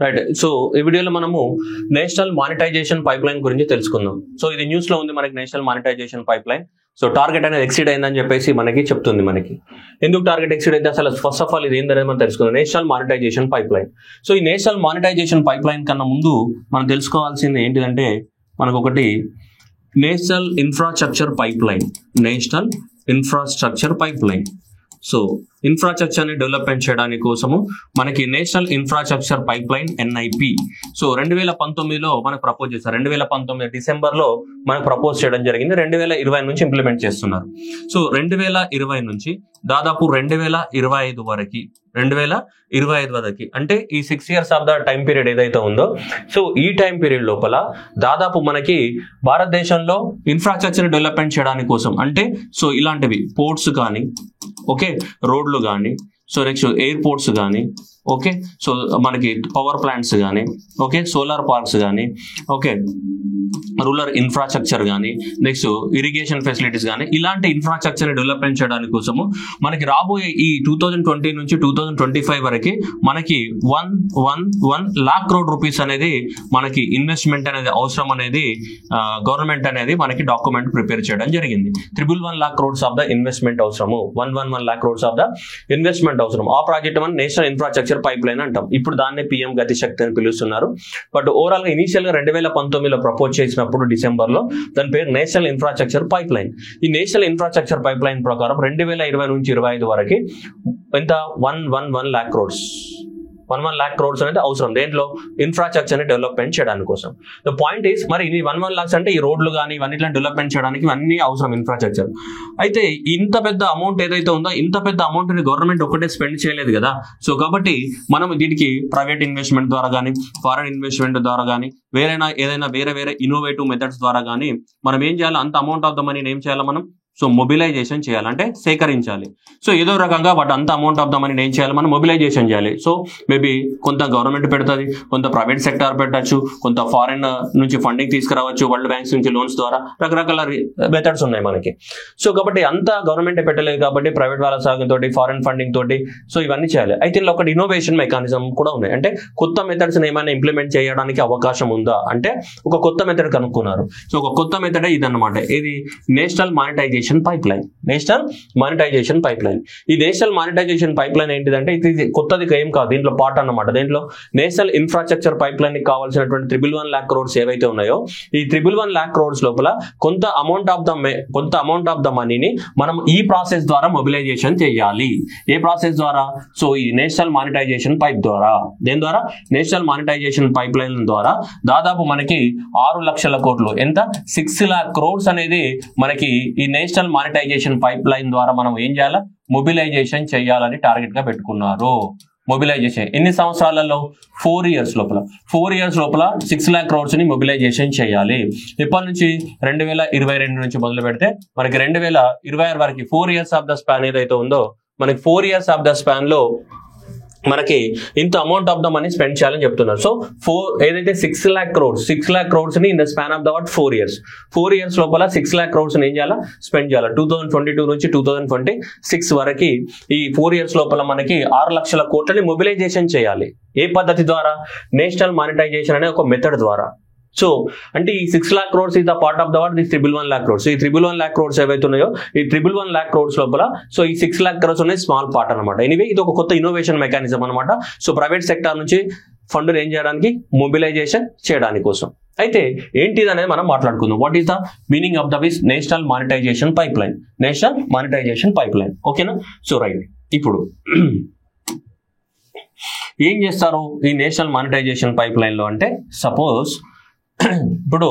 Right. So ఈ వీడియోలో మనము నేషనల్ మానిటైజేషన్ పైప్ లైన్ గురించి తెలుసుకుందాం. సో ఇది న్యూస్ లో ఉంది మనకి, national monetisation pipeline. So target అనేది ఎక్సీడ్ అయిందని చెప్పేసి మనకి చెప్తుంది. మనకి ఎందుకు టార్గెట్ ఎక్సీడ్ అయితే అసలు ఫస్ట్ ఆఫ్ ఆల్ ఇది ఏంటనేది మనం తెలుసుకుందాం. National monetisation pipeline. So ఈ నేషనల్ మానిటైజేషన్ పైప్ లైన్ కన్నా ముందు మనం తెలుసుకోవాల్సింది ఏంటిదంటే మనకు ఒకటి national infrastructure pipeline. National infrastructure pipeline. So infrastructure ని డెవలప్మెంట్ చేయడానికి కోసము మనకి national infrastructure pipeline NIP so 2019లో మనకు ప్రపోజ్ చేశారు. 2019 డిసెంబర్లో మనకు ప్రపోజ్ చేయడం జరిగింది. 2020 నుంచి ఇంప్లిమెంట్ చేస్తున్నారు. సో 2020 నుంచి దాదాపు 2025 వరకు 2025 వరకు అంటే ఈ 6 years of the time period ఏదైతే ఉందో, సో ఈ టైం పీరియడ్ లోపల దాదాపు మనకి భారతదేశంలో ఇన్ఫ్రాస్ట్రక్చర్ డెవలప్మెంట్ చేయడానికి కోసం అంటే సో ఇలాంటివి పోర్ట్స్ కానీ, ఓకే, రోడ్లు కానీ, సో నెక్స్ట్ ఎయిర్పోర్ట్స్ కానీ, ఓకే, సో మనకి పవర్ ప్లాంట్స్ కానీ, ఓకే, సోలార్ పార్క్స్ కానీ, ఓకే, రూరల్ ఇన్ఫ్రాస్ట్రక్చర్ కానీ, నెక్స్ట్ ఇరిగేషన్ ఫెసిలిటీస్ కానీ, ఇలాంటి ఇన్ఫ్రాస్ట్రక్చర్ డెవలప్మెంట్ చేయడానికి కోసము మనకి రాబోయే ఈ 2020 నుంచి 2025 వరకు మనకి 1 lakh crore రూపీస్ అనేది మనకి ఇన్వెస్ట్మెంట్ అనేది అవసరం అనేది గవర్నమెంట్ అనేది మనకి డాక్యుమెంట్ ప్రిపేర్ చేయడం జరిగింది. 111 lakh crores of the investment అవసరము, 111 lakh crores of the investment అవసరం. ఆ ప్రాజెక్ట్ మనం నేషనల్ ఇన్ఫ్రాస్ట్రక్చర్ పైప్ లైన్ అంటాం. ఇప్పుడు దాన్ని పిఎం గతి శక్తి అని పిలుస్తున్నారు. బట్ ఓవరాల్ గా ఇనీషియల్ గా 2019లో ప్రపోజ్ చేసినప్పుడు డిసెంబర్లో దాని పేరు నేషనల్ ఇన్ఫ్రాస్ట్రక్చర్ పైప్ లైన్. ఈ నేషనల్ ఇన్ఫ్రాస్ట్రక్చర్ పైప్ లైన్ ప్రకారం 2020 నుంచి 2025 వరకు ఎంత 111 lakh crores 11 lakh crores అనేది అవసరం. దేంట్లో ఇన్ఫ్రాస్ట్రక్చర్ ని డెవలప్మెంట్ చేయడానికి కోసం. ద పాయింట్ ఈస్ మరి ఇది 11 lakhs అంటే ఈ రోడ్లు కానీ ఇవన్నీ డెవలప్మెంట్ చేయడానికి ఇవన్నీ అవసరం ఇన్ఫ్రాస్ట్రక్చర్. అయితే ఇంత పెద్ద అమౌంట్ ఏదైతే ఉందో ఇంత పెద్ద అమౌంట్ ని గవర్నమెంట్ ఒకటే స్పెండ్ చేయలేదు కదా. సో కాబట్టి మనం దీనికి ప్రైవేట్ ఇన్వెస్ట్మెంట్ ద్వారా కానీ, ఫారెన్ ఇన్వెస్ట్మెంట్ ద్వారా కానీ, ఏదైనా వేరే ఇన్నోవేటివ్ మెథడ్స్ ద్వారా కానీ మనం ఏం చేయాలి, అంత అమౌంట్ ఆఫ్ ద మనీని ఏం చేయాలి మనం, సో మొబిలైజేషన్ చేయాలంటే సేకరించాలి. సో ఏదో రకంగా వాటి అంత అమౌంట్ ఆఫ్ ద మనీని ఏం చేయాలి, మనం మొబిలైజేషన్ చేయాలి. సో మేబీ కొంత గవర్నమెంట్ పెడుతుంది, కొంత ప్రైవేట్ సెక్టార్ పెట్టచ్చు, కొంత ఫారెన్ నుంచి ఫండింగ్ తీసుకురావచ్చు, వరల్డ్ బ్యాంక్స్ నుంచి లోన్స్ ద్వారా, రకరకాల మెథడ్స్ ఉన్నాయి మనకి. సో కాబట్టి అంత గవర్నమెంట్ పెట్టలేదు కాబట్టి ప్రైవేట్ వాళ్ళ సాగం తోటి, ఫారెన్ ఫండింగ్ తోటి సో ఇవన్నీ చేయాలి. అయితే ఇందులో ఒకటి ఇన్నోవేషన్ మెకానిజం కూడా ఉన్నాయి. అంటే కొత్త మెథడ్స్ ఏమైనా ఇంప్లిమెంట్ చేయడానికి అవకాశం ఉందా అంటే ఒక కొత్త మెథడ్ కనుక్కున్నారు. సో ఒక కొత్త మెథడ్ ఇదన్నమాట. ఇది national monetisation pipeline. National monetisation pipeline. ఈ నేషనల్ మానిటైజేషన్ పైప్ లైన్ ఏంటిదంటే ఇది కొత్తది ఏం కాదు, దీంట్లో పార్ట్ అన్నమాట. దీంట్లో నేషనల్ ఇన్ఫ్రాస్ట్రక్చర్ పైప్ లైన్ కి కావాల్సినటువంటి 111 lakh crores ఏవైతే ఉన్నాయో ఈ 111 lakh crores లోపల కొంత అమౌంట్ ఆఫ్ ద మనీని మనం ఈ ప్రాసెస్ ద్వారా మొబిలైజేషన్ చేయాలి. ఏ ప్రాసెస్ ద్వారా, సో ఈ నేషనల్ మానిటైజేషన్ పైప్ ద్వారా. దేని ద్వారా, నేషనల్ మానిటైజేషన్ పైప్ లైన్ ద్వారా దాదాపు మనకి 6 లక్షల కోట్లు, ఎంత 6 lakh crores అనేది మనకి ఈ నేషనల్ మానిటైజేషన్ పైప్ లైన్ ద్వారా మనం ఏం చేయాలి, మొబిలైజేషన్ చేయాలని టార్గెట్ గా పెట్టుకున్నారు. మొబిలైజేషన్ ఎన్ని సంవత్సరాలలో, 4 years లోపల 6 lakh crores ని మొబిలైజేషన్ చేయాలి. ఎప్పటి నుంచి, 2022 నుంచి మొదలు పెడితే మనకి 2026 వరకు 4 years ఆఫ్ ద స్పాన్ ఏదైతే ఉందో మనకి 4 years ఆఫ్ ద స్పాన్ లో మనకి ఇంత amount of the money spend చేయాలని చెప్తున్నారు. సో ఏదైతే 6 lakh crores ని in the span of the 4 years లోపల 6 lakh crores ఏం చేయాలా, స్పెండ్ చేయాలి. 2022 నుంచి 2026 వరకు ఈ 4 years లోపల మనకి 6 లక్షల కోట్లని మొబిలైజేషన్ చేయాలి. ఏ పద్ధతి ద్వారా, నేషనల్ మానిటైజేషన్ అనే ఒక మెథడ్ ద్వారా. సో అంటే ఈ 6 lakh crores is the part of the what, this 111 lakh crores. ఈ 111 lakh crores ఏవైతే ఉన్నాయో ఈ 111 lakh crores లోపల సో ఈ 6 lakh crores అనేది స్మాల్ పార్ట్ అనమాట. ఎనీవే ఇది ఒక కొత్త ఇన్నోవేషన్ మెకానిజం అనమాట. సో ప్రైవేట్ సెక్టార్ నుంచి ఫండ్ ఏం చేయడానికి, మొబిలైజేషన్ చేయడానికి కోసం. అయితే ఏంటిది అనేది మనం మాట్లాడుకుందాం. What is the meaning of the national monetisation pipeline. National monetisation pipeline, ఓకేనా. సో రైట్, ఇప్పుడు ఏం చేస్తారు ఈ నేషనల్ మానిటైజేషన్ పైప్ లైన్ లో అంటే, సపోజ్ ఇప్పుడు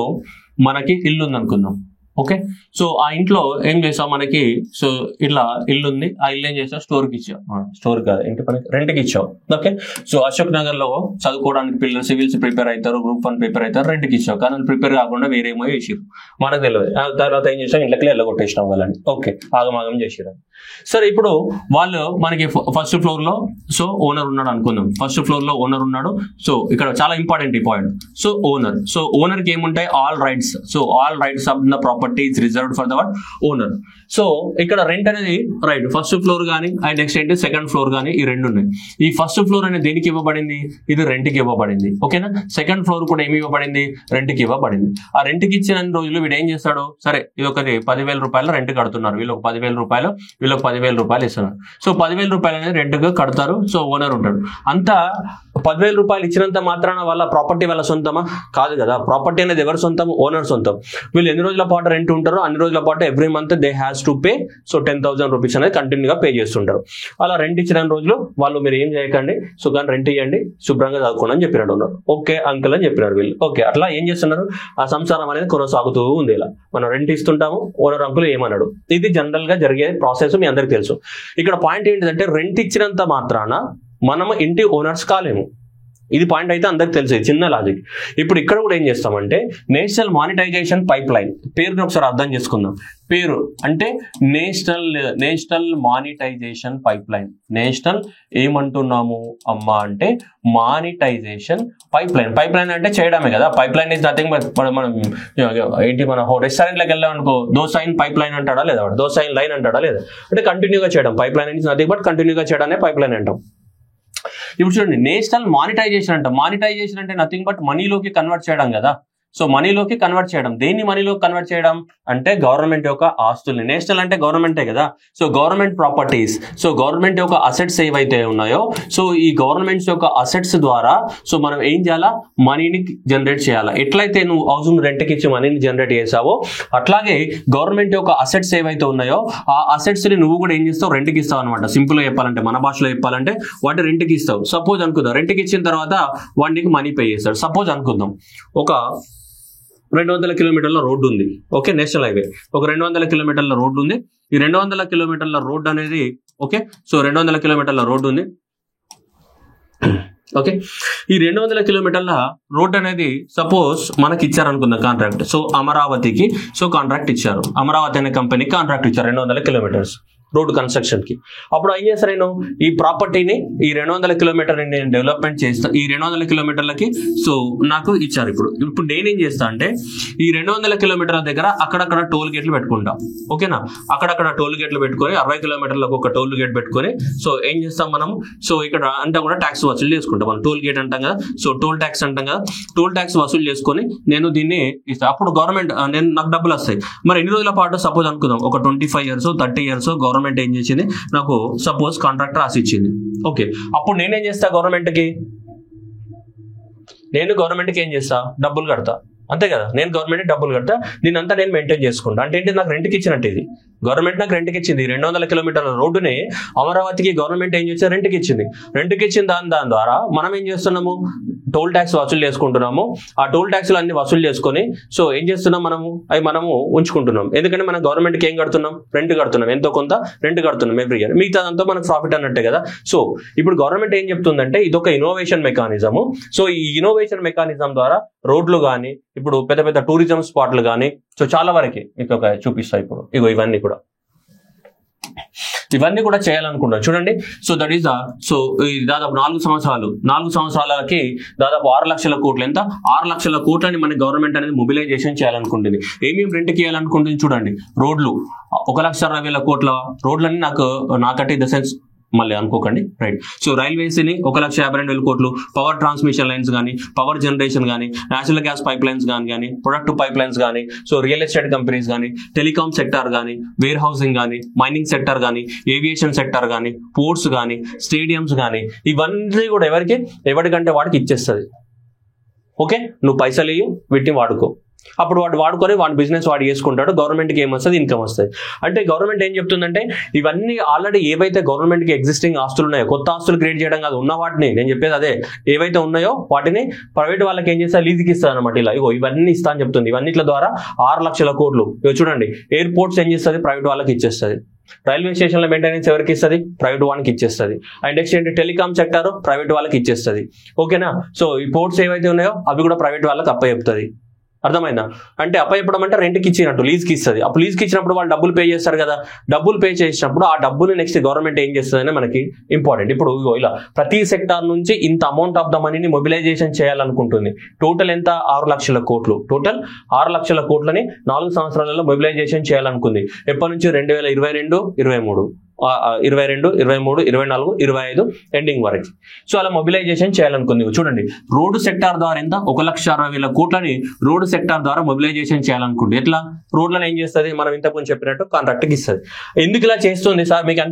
మనకి ఇల్లు ఉంది అనుకుందాం, ఓకే. సో ఆ ఇంట్లో ఏం చేసాం, మనకి సో ఇట్లా ఇల్లు ఉంది, ఆ ఇల్లు ఏం చేసావు, స్టోర్కి ఇచ్చావు, స్టోర్ కాదు ఇంటి పనికి రెంట్కి ఇచ్చావు, ఓకే. సో అశోక్ నగర్ లో చదువుకోవడానికి పిల్లలు సివిల్స్ ప్రిపేర్ అవుతారు, గ్రూప్ 1 ప్రిపేర్ అవుతారు, రెంట్కి ఇచ్చావు. కానీ ప్రిపేర్ కాకుండా వేరేమో చేసిరు, మనకు తెలియదు. తర్వాత ఏం చేసాం, ఇంట్లోకి వెళ్ళగొట్టేసినాం వాళ్ళని, ఓకే, ఆగమాగం చేసిరు. సరే ఇప్పుడు వాళ్ళు మనకి ఫస్ట్ ఫ్లోర్ లో సో ఓనర్ ఉన్నాడు అనుకుందాం. ఫస్ట్ ఫ్లోర్ లో ఓనర్ ఉన్నాడు. సో ఇక్కడ చాలా ఇంపార్టెంట్ ఈ పాయింట్. సో ఓనర్ కి ఏముంటాయి, all rights. So all rights of the property property is reserved for the owner. So ఇక్కడ రెంట్ అనేది రైట్ ఫస్ట్ ఫ్లోర్ కానీ అండ్ నెక్స్ట్ ఏంటి సెకండ్ ఫ్లోర్ కానీ ఈ రెండు ఉన్నాయి. ఈ ఫస్ట్ ఫ్లోర్ అనేది దేనికి ఇవ్వబడింది, ఇది రెంట్కి ఇవ్వబడింది. ఓకేనా, సెకండ్ ఫ్లోర్ కూడా ఏమి ఇవ్వబడింది, రెంట్కి ఇవ్వబడింది. ఆ రెంట్కి ఇచ్చిన రోజులు వీడు ఏం చేస్తాడు, సరే ఇది ఒకటి 10,000 రూపాయలు రెంట్ కడుతున్నారు, వీళ్ళకి 10,000 రూపాయలు, వీళ్ళకి 10,000 రూపాయలు ఇస్తున్నారు. సో 10,000 రూపాయలు అనేది రెంట్గా కడతారు. సో ఓనర్ ఉంటాడు. అంతా 10,000 రూపాయలు ఇచ్చినంత మాత్రాన వాళ్ళ ప్రాపర్టీ వాళ్ళ సొంతమా కాదు కదా. ప్రాపర్టీ అనేది ఎవరు సొంతం, ఓనర్ సొంతం. వీళ్ళు ఎన్ని రోజుల పాటు రెంట్ ఉంటారో అన్ని రోజుల పాటు every month they has to pay. So 10,000 rupees అనేది కంటిన్యూగా పే చేస్తుంటారు. అలా రెంట్ ఇచ్చిన రోజులు వాళ్ళు మీరు ఏం చేయకండి, సో కానీ రెంట్ ఇవ్వండి, శుభ్రంగా చదువుకోండి అని చెప్పినట్టు ఉన్నారు. ఓకే అంకుల్ అని చెప్పినారు వీళ్ళు. ఓకే అట్లా ఏం చేస్తున్నారు, ఆ సంసారం అనేది కొనసాగుతూ ఉంది. ఇలా మనం రెంట్ ఇస్తుంటాము, ఓనర్ అంకుల్ ఏమన్నాడు. ఇది జనరల్ గా జరిగే ప్రాసెస్, మీ అందరికి తెలుసు. ఇక్కడ పాయింట్ ఏంటిదంటే రెంట్ ఇచ్చినంత మాత్రాన మనం ఇంటి ఓనర్స్ కాలేము. ఇది పాయింట్ అయితే అందరికి తెలుసు, చిన్న లాజిక్. ఇప్పుడు ఇక్కడ కూడా ఏం చేస్తామంటే నేషనల్ మానిటైజేషన్ పైప్ లైన్ పేరుని ఒకసారి అర్థం చేసుకుందాం. పేరు అంటే national monetisation pipeline. National ఏమంటున్నాము అమ్మా అంటే monetisation pipeline. Pipeline అంటే చేయడమే కదా. పైప్ లైన్ ఇస్ నథింగ్ మనం ఏంటి మన రెస్టారెంట్లోకి వెళ్ళాం అనుకో, దోసైన్ పైప్ లైన్ అంటాడా లేదా, దోసైన్ లైన్ అంటాడా లేదా, అంటే కంటిన్యూగా చేయడం. Pipe line is nothing but కంటిన్యూగా చేయడానే పైప్ లైన్ అంటాం. ఇప్పుడు చూడండి నేషనల్ మానిటైజేషన్ అంట. మానిటైజేషన్ అంటే నథింగ్ బట్ మనీలోకి కన్వర్ట్ చేయడం కదా. సో మనీలోకి కన్వర్ట్ చేయడం. దేన్ని మనీలోకి కన్వర్ట్ చేయడం అంటే గవర్నమెంట్ యొక్క ఆస్తుల్ని. నేషనల్ అంటే గవర్నమెంటే కదా. So government properties, so government యొక్క అసెట్స్ ఏవైతే ఉన్నాయో, సో ఈ గవర్నమెంట్స్ యొక్క అసెట్స్ ద్వారా సో మనం ఏం చేయాలా, మనీని జనరేట్ చేయాలా. ఎట్లయితే నువ్వు హౌస్ రెంట్కి ఇచ్చి మనీని జనరేట్ చేసావో అట్లాగే గవర్నమెంట్ యొక్క అసెట్స్ ఏవైతే ఉన్నాయో ఆ అసెట్స్ ని నువ్వు కూడా ఏం చేస్తావు, రెంట్కి ఇస్తావు అనమాట. సింపుల్ గా చెప్పాలంటే, మన భాషలో చెప్పాలంటే వాటి రెంట్కి ఇస్తావు. సపోజ్ అనుకుందాం రెంట్కి ఇచ్చిన తర్వాత వాడికి మనీ పే చేస్తాడు. సపోజ్ అనుకుందాం ఒక 200 కిలోమీటర్ల రోడ్డు ఉంది. ఓకే, నేషనల్ హైవే ఒక 200 కిలోమీటర్ల రోడ్డు ఉంది. ఈ 200 కిలోమీటర్ల రోడ్డు అనేది ఓకే, సో 200 కిలోమీటర్ల రోడ్డు ఉంది. ఓకే, ఈ 200 కిలోమీటర్ల రోడ్ అనేది సపోజ్ మనకి ఇచ్చారు అనుకుందాం కాంట్రాక్ట్. సో అమరావతికి సో కాంట్రాక్ట్ ఇచ్చారు. అమరావతి అనే కంపెనీకి కాంట్రాక్ట్ ఇచ్చారు 200 కిలోమీటర్స్ రోడ్ కన్స్ట్రక్షన్ కి. అప్పుడు ఏం చేస్తారు, నేను ఈ ప్రాపర్టీని ఈ 200 కిలోమీటర్ నేను డెవలప్మెంట్ చేస్తా. ఈ 200 కిలోమీటర్లకి సో నాకు ఇచ్చారు. ఇప్పుడు నేనేం చేస్తా అంటే ఈ 200 కిలోమీటర్ల దగ్గర అక్కడక్కడ టోల్ గేట్లు పెట్టుకుంటా. ఓకేనా, అక్కడక్కడ టోల్ గేట్లు పెట్టుకొని 60 కిలోమీటర్లకు ఒక టోల్ గేట్ పెట్టుకొని సో ఏం చేస్తాం మనం, సో ఇక్కడ అంతా కూడా ట్యాక్స్ వసూలు చేసుకుంటాం. మనం టోల్ గేట్ అంటాం కదా, సో టోల్ ట్యాక్స్ అంటాం కదా. టోల్ ట్యాక్స్ వసూలు చేసుకొని నేను దీన్ని ఇస్తాను. అప్పుడు గవర్నమెంట్ నాకు డబ్బులు వస్తాయి. మరి ఎన్ని రోజుల పాటు సపోజ్ అనుకుందాం ఒక 25 years 30 years గవర్నమెంట్ ఏం చేసింది, నాకు సపోజ్ కాంట్రాక్ట్ రాసి ఇచ్చింది. ఓకే, అప్పుడు నేనేం చేస్తా, గవర్నమెంట్కి ఏం చేస్తా, డబ్బులు కడతా. అంతే కదా, నేను గవర్నమెంట్ డబ్బులు కడతా, దీనంతా నేను మెయింటైన్ చేసుకుంటా. అంటే ఏంటి, నాకు రెంట్కి ఇచ్చినట్టు. ఇది గవర్నమెంట్ నాకు రెంట్కి ఇచ్చింది. 200 కిలోమీటర్ల రోడ్డుని అమరావతికి గవర్నమెంట్ ఏం చేస్తే రెంట్కి ఇచ్చింది. రెంట్కి ఇచ్చిన దాని ద్వారా మనం ఏం చేస్తున్నాము, టోల్ ట్యాక్స్ వసూలు చేసుకుంటున్నాము. ఆ టోల్ ట్యాక్స్లు అన్ని వసూలు చేసుకొని సో ఏం చేస్తున్నాం, మనము ఉంచుకుంటున్నాం. ఎందుకంటే మనం గవర్నమెంట్కి ఏం కడుతున్నాం, రెంట్ కడుతున్నాం. ఎంతో కొంత రెంట్ కడుతున్నాం ఎవ్రీ ఇయర్. మిగతాదంతా మనకు ప్రాఫిట్ అన్నట్టే కదా. సో ఇప్పుడు గవర్నమెంట్ ఏం చెప్తుందంటే ఇదొక ఇన్నోవేషన్ మెకానిజము. సో ఈ ఇన్నోవేషన్ మెకానిజం ద్వారా రోడ్లు కానీ ఇప్పుడు పెద్ద పెద్ద టూరిజం స్పాట్లు కానీ సో చాలా వరకు మీకు ఒక చూపిస్తాయి. ఇప్పుడు ఇగో ఇవన్నీ కూడా చేయాలనుకుంటున్నాను. చూడండి, సో దట్ ఈస్ సో దాదాపు 4 సంవత్సరాలకి దాదాపు 6 లక్షల కోట్లు. ఎంత, 6 లక్షల కోట్లని మన గవర్నమెంట్ అనేది మొబిలైజేషన్ చేయాలనుకుంటుంది. ఏమేమి రెంట్కి ఇవ్వాలనుకుంటుంది చూడండి. రోడ్లు 1,60,000 కోట్ల రోడ్లని నాకంటే ఇన్ ద సెన్స్ మళ్ళీ అనుకోకండి, రైట్. సో రైల్వేస్ ని 1,52,000 కోట్లు, పవర్ ట్రాన్స్మిషన్ లైన్స్ కానీ, పవర్ జనరేషన్ కానీ, నేచురల్ గ్యాస్ పైప్ లైన్స్ కానీ, ప్రొడక్టివ్ పైప్ లైన్స్ కానీ, సో రియల్ ఎస్టేట్ కంపెనీస్ కానీ, టెలికాం సెక్టర్ కానీ, వేర్ హౌసింగ్ కానీ, మైనింగ్ సెక్టర్ కానీ, ఏవియేషన్ సెక్టర్ కానీ, పోర్ట్స్ కానీ, స్టేడియంస్ కానీ, ఇవన్నీ కూడా ఎవరికంటే వాడికి ఇచ్చేస్తుంది. ఓకే, నువ్వు పైసలు ఇయ్యి, వీటిని వాడుకో. అప్పుడు వాడు వాడుకొని వాడి బిజినెస్ వాడు చేసుకుంటాడు. గవర్నమెంట్కి ఏమొస్తుంది, ఇన్కమ్ వస్తుంది. అంటే గవర్నమెంట్ ఏం చెప్తుందంటే ఇవన్నీ ఆల్రెడీ ఏవైతే గవర్నమెంట్కి ఎగ్జిస్టింగ్ ఆస్తులు ఉన్నాయో, కొత్త ఆస్తులు క్రియేట్ చేయడం కాదు, ఉన్న వాటిని నేను చెప్పేది అదే. ఏవైతే ఉన్నాయో వాటిని ప్రైవేట్ వాళ్ళకి ఏం చేస్తారు, లీజుకి ఇస్తారు అనమాట. ఇలా ఇవన్నీ ఇస్తా అని చెప్తుంది. ఇవన్నిట్ల ద్వారా 6 లక్షల కోట్లు. చూడండి, ఎయిర్పోర్ట్స్ ఏం చేస్తుంది, ప్రైవేట్ వాళ్ళకి ఇచ్చేస్తుంది. రైల్వే స్టేషన్ల మెయింటెనెన్స్ ఎవరికి ఇస్తుంది, ప్రైవేట్ వాళ్ళకి ఇచ్చేస్తుంది. అండ్ నెక్స్ట్ ఏంటి, టెలికాం సెక్టర్ ప్రైవేట్ వాళ్ళకి ఇచ్చేస్తుంది. ఓకేనా, సో ఈ పోర్ట్స్ ఏవైతే ఉన్నాయో అవి కూడా ప్రైవేట్ వాళ్ళకి అప్పచెప్తుంది. అర్థమైందా? అంటే అప్పచెప్పడం అంటే రెంట్కి ఇచ్చినట్టు, లీజ్కి ఇస్తుంది. అప్పుడు లీజ్కి ఇచ్చినప్పుడు వాళ్ళు డబ్బులు పే చేస్తారు కదా, డబ్బులు పే చేసినప్పుడు ఆ డబ్బులు నెక్స్ట్ గవర్నమెంట్ ఏం చేస్తుందని మనకి ఇంపార్టెంట్. ఇప్పుడు ఇలా ప్రతి సెక్టార్ నుంచి ఇంత అమౌంట్ ఆఫ్ ద మనీని మొబిలైజేషన్ చేయాలనుకుంటుంది. టోటల్ ఎంత? 6 లక్షల కోట్లు. టోటల్ 6 లక్షల కోట్లని 4 సంవత్సరాలలో మొబిలైజేషన్ చేయాలనుకుంది. ఎప్పటి నుంచి? 2022, 23, 22, 23, 24, 25 ఎండింగ్ వరకు. సో అలా మొబిలైజేషన్ చేయాలనుకుంది. చూడండి, రోడ్డు సెక్టార్ ద్వారా ఎంత? 1,60,000 కోట్లని రోడ్డు సెక్టార్ ద్వారా మొబిలైజేషన్ చేయాలనుకుంటుంది. ఎట్లా? రోడ్లను ఏం చేస్తుంది? మనం ఇంతకుముందు చెప్పినట్టు కాంట్రాక్ట్కి ఇస్తుంది. ఎందుకు ఇలా చేస్తుంది సార్ మీకు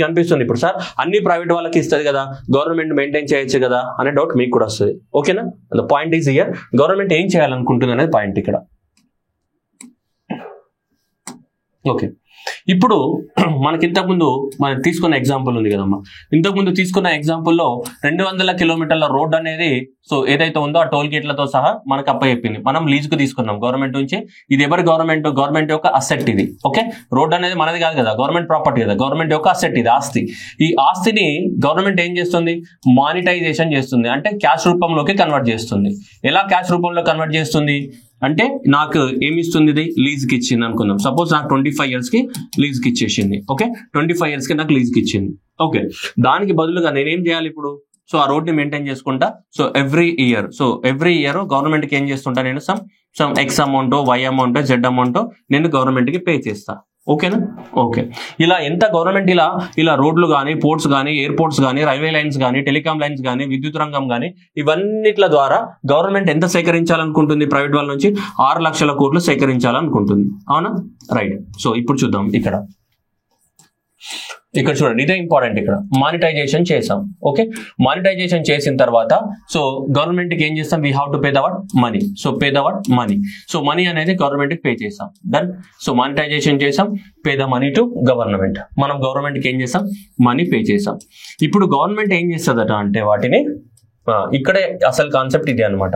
అనిపిస్తుంది ఇప్పుడు సార్ అన్ని ప్రైవేట్ వాళ్ళకి ఇస్తుంది కదా, గవర్నమెంట్ మెయింటైన్ చేయొచ్చు కదా అనే డౌట్ మీకు కూడా వస్తుంది. ఓకేనా? The point is here, government ఏం చేయాలనుకుంటుంది అనేది పాయింట్ ఇక్కడ. ఓకే, ఇప్పుడు మనకి ఇంతకుముందు మనం తీసుకున్న ఎగ్జాంపుల్ ఉంది కదమ్మా, ఇంతకుముందు తీసుకున్న ఎగ్జాంపుల్లో 200 కిలోమీటర్ల రోడ్ అనేది సో ఏదైతే ఉందో ఆ టోల్ గేట్లతో సహా మనకు అప్పచెప్పింది. మనం లీజుకు తీసుకున్నాం గవర్నమెంట్ నుంచి. ఇది ఎవరి గవర్నమెంట్ యొక్క అసెట్ ఇది. ఓకే, రోడ్ అనేది మనది కాదు కదా, గవర్నమెంట్ ప్రాపర్టీ కదా, గవర్నమెంట్ యొక్క అసెట్ ఇది, ఆస్తి. ఈ ఆస్తిని గవర్నమెంట్ ఏం చేస్తుంది? మానిటైజేషన్ చేస్తుంది, అంటే క్యాష్ రూపంలోకి కన్వర్ట్ చేస్తుంది. ఎలా క్యాష్ రూపంలో కన్వర్ట్ చేస్తుంది అంటే, నాకు ఏమి ఇస్తుంది? ఇది లీజ్కి ఇచ్చింది అనుకుందాం. సపోజ్ నాకు 25 years కి లీజ్కి ఇచ్చేసింది. ఓకే, 25 years కి నాకు లీజ్కి ఇచ్చింది. ఓకే, దానికి బదులుగా నేనేం చేయాలి ఇప్పుడు? సో ఆ రోడ్ని మెయింటైన్ చేసుకుంటా. సో ఎవ్రీ ఇయర్ గవర్నమెంట్కి ఏం చేస్తుంటా? నేను some X amount, Y amount, Z amount నేను గవర్నమెంట్కి పే చేస్తా. ఓకేనా? ఓకే, ఇలా ఎంత గవర్నమెంట్ ఇలా రోడ్లు కానీ, పోర్ట్స్ కానీ, ఎయిర్పోర్ట్స్ కానీ, రైల్వే లైన్స్ కానీ, టెలికాం లైన్స్ కానీ, విద్యుత్ రంగం కానీ, ఇవన్నిట్ల ద్వారా గవర్నమెంట్ ఎంత సేకరించాలనుకుంటుంది? ప్రైవేట్ వాళ్ళ నుంచి 6 లక్షల కోట్లు సేకరించాలనుకుంటుంది. అవునా? రైట్. సో ఇప్పుడు చూద్దాం ఇక్కడ చూడండి, ఇదే ఇంపార్టెంట్. ఇక్కడ మానిటైజేషన్ చేసాం. ఓకే, మానిటైజేషన్ చేసిన తర్వాత సో గవర్నమెంట్ కి ఏం చేస్తాం? We have to pay the what? Money. So pay the what? Money. So money అనేది గవర్నమెంట్ కి పే చేసాం. డన్. సో మానిటైజేషన్ చేసాం, pay the money to government. మనం గవర్నమెంట్ కి ఏం చేసాం? మనీ పే చేసాం. ఇప్పుడు గవర్నమెంట్ ఏం చేస్తుందట అంటే వాటిని, ఇక్కడే అసలు కాన్సెప్ట్ ఇదే అనమాట.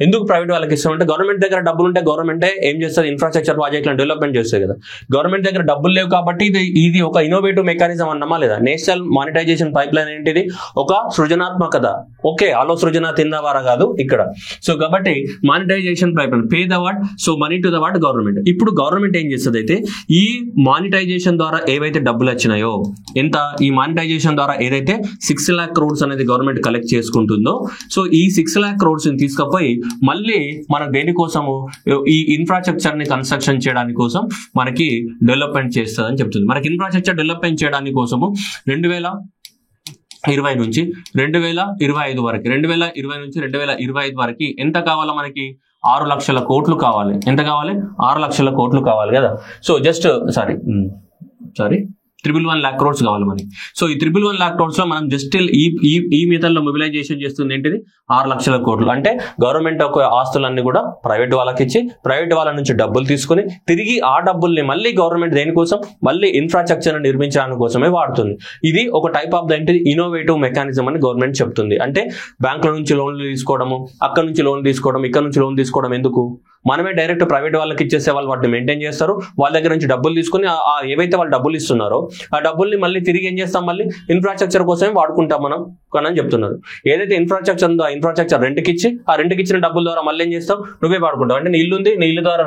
ఎందుకు ప్రైవేట్ వాళ్ళకి ఇస్తామంటే, గవర్నమెంట్ దగ్గర డబ్బులు ఉంటే గవర్నమెంటే ఏం చేస్తుంది? ఇన్ఫ్రాస్ట్రక్చర్ ప్రాజెక్టులను డెవలప్మెంట్ చేస్తుంది కదా. గవర్నమెంట్ దగ్గర డబ్బులు లేవు కాబట్టి ఇది ఒక ఇన్నోవేటివ్ మెకానిజం అన్నమా లేదా? నేషనల్ మానిటైజేషన్ పైప్ లైన్ ఏంటిది? ఒక సృజనాత్మకత. ఓకే, ఆలో సృజన తిన్నవారా కాదు ఇక్కడ. సో కాబట్టి monetisation pipeline, pay the what? So money to the what? Government. ఇప్పుడు గవర్నమెంట్ ఏం చేస్తుంది అయితే, ఈ మానిటైజేషన్ ద్వారా ఏవైతే డబ్బులు వచ్చినాయో, ఎంత ఈ మానిటైజేషన్ ద్వారా ఏదైతే 6 lakh crores అనేది గవర్నమెంట్ కలెక్ట్ చేసుకుంటుందో, సో ఈ 6 lakh crores ని తీసుకుపోయి మళ్ళీ మన దేనికోసము? ఈ ఇన్ఫ్రాస్ట్రక్చర్ ని కన్స్ట్రక్షన్ చేయడానికి కోసం మనకి డెవలప్మెంట్ చేస్తుందని చెప్తుంది. మనకి ఇన్ఫ్రాస్ట్రక్చర్ డెవలప్మెంట్ చేయడానికి కోసము 2020 నుంచి 2025 వరకు, 2020 నుంచి 2025 వరకు ఎంత కావాలా మనకి? 6 లక్షల కోట్లు కావాలి. ఎంత కావాలి? 6 లక్షల కోట్లు కావాలి కదా. So just sorry 111 lakh crores కావాలి మనకి. సో ఈ 111 lakh crores లో మనం జస్ట్ ఈ మెథడ్ లో మొబిలైజేషన్ చేస్తుంది ఏంటిది? 6 లక్షల కోట్లు. అంటే గవర్నమెంట్ యొక్క ఆస్తులన్నీ కూడా ప్రైవేట్ వాళ్ళకి ఇచ్చి, ప్రైవేట్ వాళ్ళ నుంచి డబ్బులు తీసుకుని, తిరిగి ఆ డబ్బుల్ని మళ్ళీ గవర్నమెంట్ దేనికోసం? మళ్ళీ ఇన్ఫ్రాస్ట్రక్చర్ నిర్మించడానికి కోసమే వాడుతుంది. ఇది ఒక టైప్ ఆఫ్ ఏంటిది? ఇన్నోవేటివ్ మెకానిజం అని గవర్నమెంట్ చెప్తుంది. అంటే బ్యాంకుల నుంచి లోన్లు తీసుకోవడము, అక్కడ నుంచి లోన్ తీసుకోవడం, ఇక్కడ నుంచి లోన్ తీసుకోవడం ఎందుకు? మనమే డైరెక్ట్ ప్రైవేట్ వాళ్ళకి ఇచ్చేస్తే వాళ్ళు వాటిని మెయింటైన్ చేస్తారు. వాళ్ళ దగ్గర నుంచి డబ్బులు తీసుకుని ఏవైతే వాళ్ళు డబ్బులు ఇస్తున్నారో ఆ డబ్బుల్ని మళ్ళీ తిరిగి ఏం చేస్తాం? మళ్ళీ ఇన్ఫ్రాస్ట్రక్చర్ కోసమే వాడుకుంటాం మనం అని చెప్తున్నారు. ఏదైతే ఇన్ఫ్రాస్ట్రక్చర్ ఉందో ఆ ఇన్ఫ్రాస్ట్రక్చర్ రెంట్కి ఇచ్చి, ఆ రెంట్కి ఇచ్చిన డబ్బుల ద్వారా మళ్ళీ ఏం చేస్తావు? నువ్వే వాడుకుంటావు. అంటే నీ ఇల్లు ఉంది, నీ ఇల్లు ద్వారా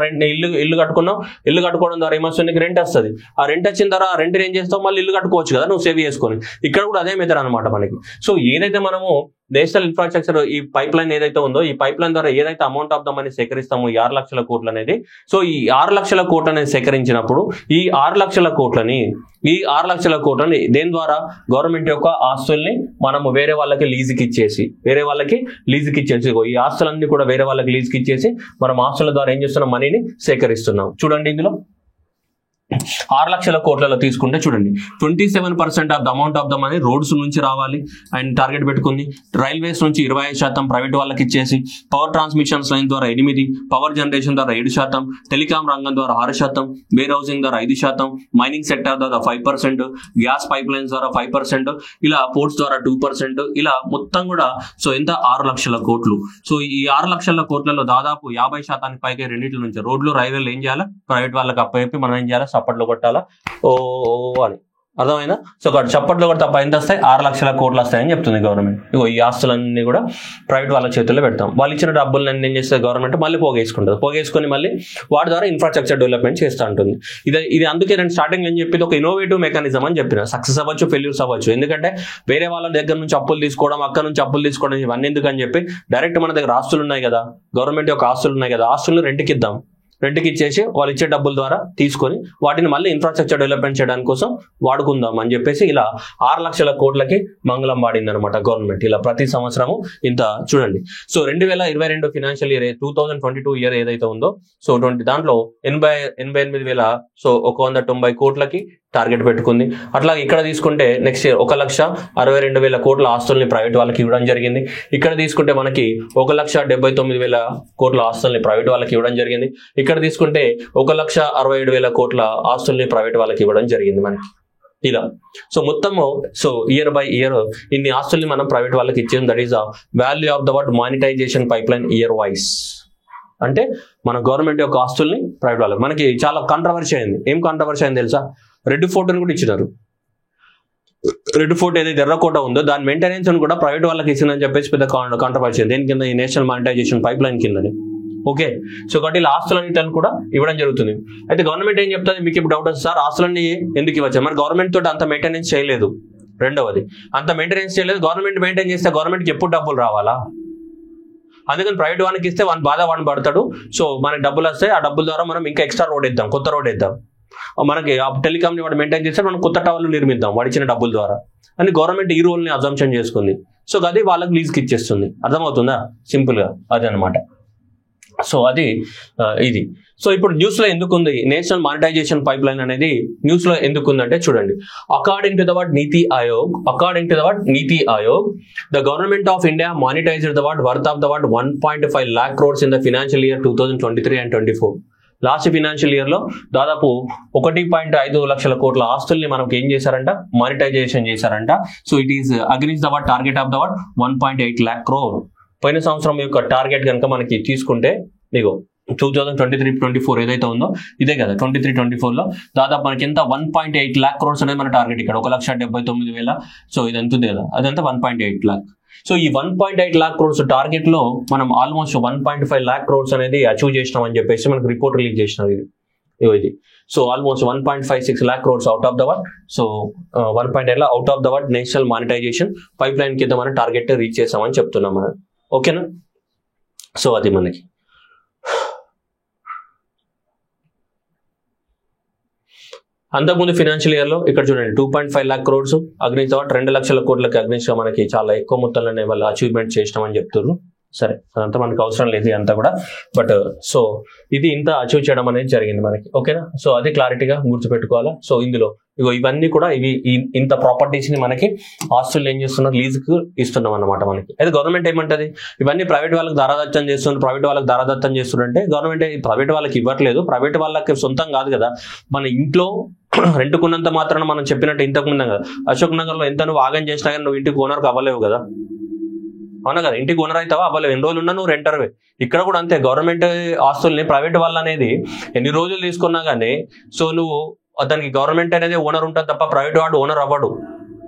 ఇల్లు కట్టుకున్నావు, ఇల్లు కట్టుకోవడం ద్వారా ఏమొస్తుంది? నీకు రెంట్ వస్తుంది. ఆ రెంట్ వచ్చిన ద్వారా ఆ రెంట్ ఏం చేస్తావు? మళ్ళీ ఇల్లు కట్టుకోవచ్చు కదా నువ్వు సేవ్ చేసుకొని. ఇక్కడ కూడా అదే మెథడ్ అనమాట మనకి. సో ఏదైతే మనము నేషనల్ ఇన్ఫ్రాస్ట్రక్చర్ ఈ పైప్ లైన్ ఏదైతే ఉందో, ఈ పైప్ లైన్ ద్వారా ఏదైతే అమౌంట్ ఆఫ్ ద మనీ సేకరిస్తామో, ఈ 6 లక్షల కోట్లు అనేది, సో ఈ 6 లక్షల కోట్లు అనేది సేకరించినప్పుడు ఈ 6 లక్షల కోట్లని దేని ద్వారా? గవర్నమెంట్ యొక్క ఆస్తుల్ని మనము వేరే వాళ్ళకి లీజుకి ఇచ్చేసి, ఈ ఆస్తులన్నీ కూడా వేరే వాళ్ళకి లీజుకి ఇచ్చేసి మనం ఆస్తుల ద్వారా ఏం చేస్తున్నాం? మనీని సేకరిస్తున్నాం. చూడండి ఇందులో 6 లక్షల కోట్లలో తీసుకుంటే చూడండి 27% of the amount of the money roads నుంచి రావాలి అండ్ టార్గెట్ పెట్టుకుంది. రైల్వేస్ నుంచి 25% ప్రైవేట్ వాళ్ళకి ఇచ్చేసి, పవర్ ట్రాన్స్మిషన్స్ లైన్ ద్వారా 8%, పవర్ జనరేషన్ ద్వారా 7%, టెలికాం రంగం ద్వారా 6%, వేర్ హౌసింగ్ ద్వారా 5%, మైనింగ్ సెక్టర్ ద్వారా 5%, గ్యాస్ పైప్ లైన్స్ ద్వారా 5%, ఇలా పోర్ట్స్ ద్వారా 2%, ఇలా మొత్తం కూడా సో ఎంత? 6 లక్షల కోట్లు. సో ఈ 6 లక్షల కోట్లలో దాదాపు 50% పైగా రెండింటి నుంచి రోడ్లు, రైల్వేలు ఏం చేయాలి? ప్రైవేట్ వాళ్ళకి అప్పచెప్పి మనం ఏం చేయాలి? సప్పట్లో కొట్టాలా ఓ అని. అర్థమైందా? సో ఒక చప్పట్లో కూడా తప్ప ఎంత వస్తాయి? 6 లక్షల కోట్లు వస్తాయని చెప్తుంది గవర్నమెంట్. ఇగో ఈ ఆస్తులన్నీ కూడా ప్రైవేట్ వాళ్ళ చేతుల్లో పెడతాం. వాళ్ళు ఇచ్చిన డబ్బులన్నీ ఏం చేస్తుంది గవర్నమెంట్? మళ్ళీ పోగేసుకుంటుంది. పోగేసుకొని మళ్ళీ వాటి ద్వారా ఇన్ఫ్రాస్ట్రక్చర్ డెవలప్మెంట్ చేస్తూ ఉంటుంది. ఇది అందుకే నేను స్టార్టింగ్ నేను చెప్పింది ఒక ఇన్నోవేటివ్ మెకానిజం అని చెప్పిన. సక్సెస్ అవ్వచ్చు, ఫెయిల్యూర్స్ అవ్వచ్చు. ఎందుకంటే వేరే వాళ్ళ దగ్గర నుంచి అప్పులు తీసుకోవడం, అక్కడ నుంచి అప్పులు తీసుకోవడం ఇవన్నీ ఎందుకని చెప్పి డైరెక్ట్ మన దగ్గర ఆస్తులు ఉన్నాయి కదా, గవర్నమెంట్ యొక్క ఆస్తులు ఉన్నాయి కదా, ఆస్తులను రెంట్కి ఇద్దాం. రెంట్కి ఇచ్చేసి వాళ్ళు ఇచ్చే డబ్బుల ద్వారా తీసుకొని వాటిని మళ్ళీ ఇన్ఫ్రాస్ట్రక్చర్ డెవలప్మెంట్ చేయడానికి కోసం వాడుకుందాం అని చెప్పేసి ఇలా 6 లక్షల కోట్లకి మంగళం వాడింది అనమాట గవర్నమెంట్. ఇలా ప్రతి సంవత్సరము ఇంత చూడండి. సో 2022 ఫినాన్షియల్ ఇయర్ 2022 ఇయర్ ఏదైతే ఉందో సో దాంట్లో 88,000 సో 190 కోట్లకి టార్గెట్ పెట్టుకుంది. అట్లా ఇక్కడ తీసుకుంటే నెక్స్ట్ ఇయర్ 1,62,000 కోట్ల ఆస్తుల్ని ప్రైవేట్ వాళ్ళకి ఇవ్వడం జరిగింది. ఇక్కడ తీసుకుంటే మనకి 1,79,000 కోట్ల ఆస్తుల్ని ప్రైవేట్ వాళ్ళకి ఇవ్వడం జరిగింది. ఇక్కడ తీసుకుంటే 1,67,000 కోట్ల ఆస్తుల్ని ప్రైవేట్ వాళ్ళకి ఇవ్వడం జరిగింది మనకి ఇలా. సో మొత్తము సో ఇయర్ బై ఇయర్ ఇన్ని ఆస్తుల్ని మనం ప్రైవేట్ వాళ్ళకి ఇచ్చాం. That is the value of the word monetisation pipeline year wise. అంటే మన గవర్నమెంట్ యొక్క ఆస్తుల్ని ప్రైవేట్ వాళ్ళకి. మనకి చాలా కాంట్రవర్సీ అయింది. ఏం కాంట్రవర్సీ అయింది తెలుసా? రెడ్ ఫోర్ట్ని కూడా ఇచ్చినారు. రెడ్ ఫోర్ట్ ఏదైతే ఎర్రకోట ఉందో దాని మెయింటెనెన్స్ కూడా ప్రైవేట్ వాళ్ళకి ఇచ్చిందని చెప్పేసి పెద్ద కాంట్రవర్సీ. దేని కింద? ఈ నేషనల్ మానిటైజేషన్ పైప్ లైన్ కిందని. ఓకే, సో కాబట్టి ఇలా ఆస్తులన్నింటిని కూడా ఇవ్వడం జరుగుతుంది. అయితే గవర్నమెంట్ ఏం చెప్తుంది? మీకు ఇప్పుడు డౌట్ వస్తుంది, సార్ ఆస్తులన్నీ ఎందుకు ఇవ్వచ్చు? మరి గవర్నమెంట్ తోటి అంత మెయింటెనెన్స్ చేయలేదు. రెండవది, అంత మెయింటెనెన్స్ చేయలేదు. గవర్నమెంట్ మెయింటైన్ చేస్తే గవర్నమెంట్కి ఎప్పుడు డబ్బులు రావాలా? అందుకని ప్రైవేట్ వానికి ఇస్తే వాని బాధ వాడిని పడతాడు. సో మనకి డబ్బులు వస్తాయి, ఆ డబ్బుల ద్వారా మనం ఇంకా ఎక్స్ట్రా రోడ్ వేద్దాం, కొత్త రోడ్ వేద్దాం. మనకి ఆ టెలికామ్ని వాడు మెయింటైన్ చేస్తే మనం కొత్త టవర్లు నిర్మిద్దాం వాడు ఇచ్చిన డబ్బుల ద్వారా అని గవర్నమెంట్ ఈ రూల్ని అజంప్షన్ చేసుకుంది. సో అది వాళ్ళకి లీజ్కి ఇచ్చేస్తుంది. అర్థమవుతుందా? సింపుల్గా అదే అనమాట. సో అది ఇది. సో ఇప్పుడు న్యూస్ లో ఎందుకుంది నేషనల్ మానిటైజేషన్ పైప్ లైన్ అనేది? న్యూస్ లో ఎందుకుందంటే చూడండి, according to the word NITI Aayog, the government of India monetised the worth of the 1.5 lakh crores in the financial year 2023 and 24. Last financial year లో దాదాపు 1.5 లక్షల కోట్ల ఆస్తుల్ని మనకు ఏం చేశారంట? మానిటైజేషన్ చేశారంట. So it is against the target of the 1.8 lakh crore. పోయిన సంవత్సరం యొక్క టార్గెట్ కనుక మనకి తీసుకుంటే ఇగో 2023-24 ఏదైతే ఉందో ఇదే కదా, 23-24 లో దాదాపు మనకి ఎంత 1.8 lakh crores అనేది మన టార్గెట్. ఇక్కడ 1,79,000. సో ఇది ఎంత ఉంది కదా, అదంతా 1.8 lakh. సో ఈ 1.8 lakh crores టార్గెట్ లో మనం ఆల్మోస్ట్ 1.5 lakh crores అనేది అచీవ్ చేసినాం అని చెప్పేసి మనకు రిపోర్ట్ రిలీజ్ చేసినారు. ఇది so almost 1.56 lakh crores out of the word. So 1.8 out of the word national monetisation pipeline కింద మనం టార్గెట్ రీచ్ చేసామని చెప్తున్నాం మనం. ఓకేనా? సో అది మనకి అంతకుముందు ఫినాన్షియల్ ఇయర్ లో ఇక్కడ చూడండి 2.5 lakh crores అగ్నిస్ట్ 2 లక్షల కోట్లకి అగ్నిస్ట్ గా మనకి చాలా ఎక్కువ మొత్తంలోనే వాళ్ళు అచీవ్మెంట్ చేసినామని చెప్తున్నారు. సరే, అదంతా మనకు అవసరం లేదు అంతా కూడా. బట్ సో ఇది ఇంత అచీవ్ చేయడం అనేది జరిగింది మనకి. ఓకేనా? సో అది క్లారిటీగా గుర్తుపెట్టుకోవాలా. సో ఇందులో ఇగో ఇవన్నీ కూడా ఇవి ఇంత ప్రాపర్టీస్ ని మనకి ఆస్తులు ఏం చేస్తున్నారు? లీజుకు ఇస్తున్నాం అన్నమాట మనకి. అయితే గవర్నమెంట్ ఏమంటది? ఇవన్నీ ప్రైవేట్ వాళ్ళకి దారాదత్తం చేస్తున్నారు, ప్రైవేట్ వాళ్ళకి దారాదత్తం చేస్తున్నారంటే గవర్నమెంట్ ప్రైవేట్ వాళ్ళకి ఇవ్వట్లేదు. ప్రైవేట్ వాళ్ళకి సొంతం కాదు కదా, మన ఇంట్లో రెంట్కున్నంత మాత్రాన మనం చెప్పినట్టు ఇంతకు ముందు కదా అశోక్ నగర్ లో ఎంత నువ్వు ఆగం చేసినా కానీ నువ్వు ఇంటికి ఓనర్కి అవ్వలేవు కదా. అవునా కదా? ఇంటికి ఓనర్ అవుతావా? అవ్వలేవు. ఎన్ని రోజులు ఉన్నా నువ్వు రెంటర్వే. ఇక్కడ కూడా అంతే. గవర్నమెంట్ ఆస్తుల్ని ప్రైవేట్ వాళ్ళు అనేది ఎన్ని రోజులు తీసుకున్నా కానీ సో నువ్వు దానికి గవర్నమెంట్ అనేది ఓనర్ ఉంటుంది తప్ప ప్రైవేట్ వాడు ఓనర్ అవ్వడు.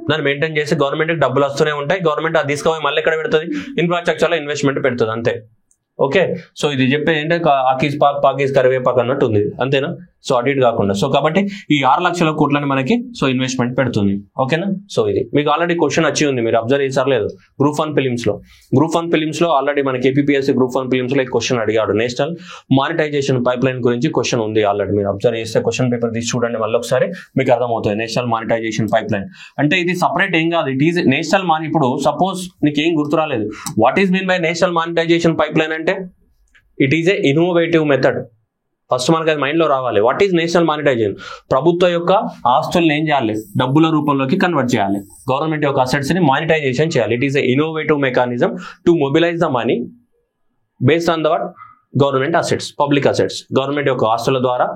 దాన్ని మెయింటైన్ చేసి గవర్నమెంట్కి డబ్బులు వస్తూనే ఉంటాయి. గవర్నమెంట్ అది తీసుకుపోయి మళ్ళీ ఎక్కడ పెడుతుంది? ఇన్ఫ్రాస్ట్రక్చర్లో ఇన్వెస్ట్మెంట్ పెడుతుంది అంతే. ఓకే, సో ఇది చెప్పేది ఏంటంటే ఆకీస్ పాక్ పాకీస్ కరివేపాక్ అన్నట్టు ఉంది, అంతేనా? సో అటు ఇటు కాకుండా. సో కాబట్టి ఈ 6 లక్షల కోట్లని మనకి సో ఇన్వెస్ట్మెంట్ పెడుతుంది. ఓకేనా? సో ఇది మీకు ఆల్రెడీ క్వశ్చన్ వచ్చి ఉంది, మీరు అబ్జర్వ్ చేశారు లేదు? గ్రూప్ 1 ఫిలిమ్స్ లో ఆల్రెడీ మనకి ఏపీఎస్సీ గ్రూప్ 1 ఫిలిమ్స్ లో క్వశ్చన్ అడిగాడు. నేషనల్ మానిటైజేషన్ పైప్ లైన్ గురించి క్వశ్చన్ ఉంది ఆల్రెడీ. మీరు అబ్జర్వ్ చేస్తే క్వశ్చన్ పేపర్ తీసి చూడండి మళ్ళీ ఒకసారి, మీకు అర్థమవుతుంది. నేషనల్ మానిటైజేషన్ పైప్ లైన్ అంటే ఇది సపరేట్ ఏం కాదు, ఇట్ ఈస్ నేషనల్ మాని. ఇప్పుడు సపోజ్ నీకు ఏం గుర్తు రాలేదు, what is mean by national monetisation pipeline అంటే it is a innovative method. First మనకి అది మైండ్ లో రావాలి. What is national monetisation? ప్రభుత్వం యొక్క ఆస్తుల్ని ఏం చేయాలి? డబ్బుల రూపంలోకి కన్వర్ట్ చేయాలి. గవర్నమెంట్ యొక్క అసెట్స్ ని మానిటైజేషన్ చేయాలి. It is a innovative mechanism to mobilise the money based on the government assets, public assets. Government యొక్క ఆస్తుల ద్వారా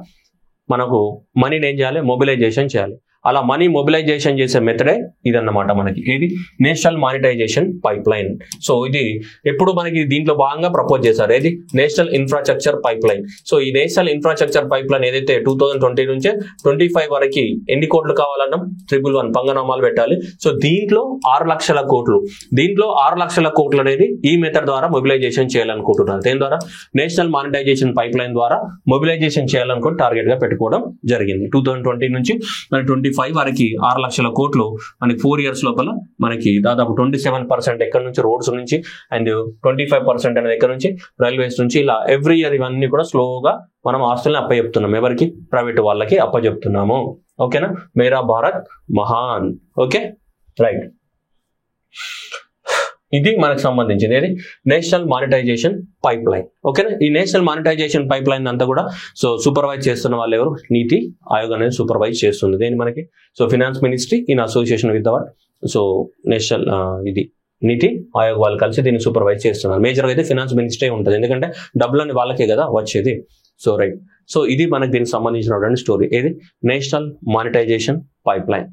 మనకు మనీని ఏం చేయాలి? మొబిలైజేషన్ చేయాలి. అలా మనీ మొబిలైజేషన్ చేసే మెథడే ఇదన్నమాట మనకి. ఇది national monetisation pipeline. So ఇది ఎప్పుడు మనకి దీంట్లో భాగంగా ప్రపోజ్ చేశారు, ఏది national infrastructure pipeline. So ఈ నేషనల్ ఇన్ఫ్రాస్ట్రక్చర్ పైప్ లైన్ ఏదైతే 2020 నుంచే 25 వరకు ఎన్ని కోట్లు కావాలన్నా 111 పంగనామాలు పెట్టాలి. సో దీంట్లో 6 లక్షల కోట్లు, దీంట్లో 6 లక్షల కోట్లు అనేది ఈ మెథడ్ ద్వారా మొబిలైజేషన్ చేయాలనుకుంటున్నారు. దేని ద్వారా? నేషనల్ మానిటైజేషన్ పైప్ లైన్ ద్వారా మొబిలైజేషన్ చేయాలనుకుని టార్గెట్ గా పెట్టుకోవడం జరిగింది. 2020 నుంచి 25 వరకు 6 లక్షల కోట్లు మనకి 4 years లోపల మనకి దాదాపు 27% ఎక్కడి నుంచి రోడ్స్ నుంచి అండ్ 25% అనేది ఎక్కడి నుంచి రైల్వేస్ నుంచి, ఇలా ఎవ్రీ ఇయర్ ఇవన్నీ కూడా స్లోగా మనం ఆస్తుల్ని అప్పచెప్తున్నాం. ఎవరికి? ప్రైవేట్ వాళ్ళకి అప్పచెప్తున్నాము. ఓకేనా? మేరా భారత్ మహాన్. Okay, right. ఇది మనకు సంబంధించింది ఏది నేషనల్ మానిటైజేషన్ పైప్ లైన్. ఓకేనా? ఈ నేషనల్ మానిటైజేషన్ పైప్ లైన్ అంతా కూడా సో సూపర్వైజ్ చేస్తున్న వాళ్ళు ఎవరు? నీతి ఆయోగ్ అనేది సూపర్వైజ్ చేస్తుంది. దేని మనకి? So finance ministry in association with that so national ఇది నీతి ఆయోగ్ వాళ్ళు కలిసి దీన్ని సూపర్వైజ్ చేస్తున్నారు. మేజర్గా అయితే ఫినాన్స్ మినిస్ట్రీ ఉంటుంది, ఎందుకంటే డబ్బులని వాళ్ళకే కదా వచ్చేది. So right. సో ఇది మనకి దీనికి సంబంధించినటువంటి స్టోరీ, ఏది national monetisation pipeline.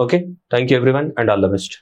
Okay, thank you everyone and all the best.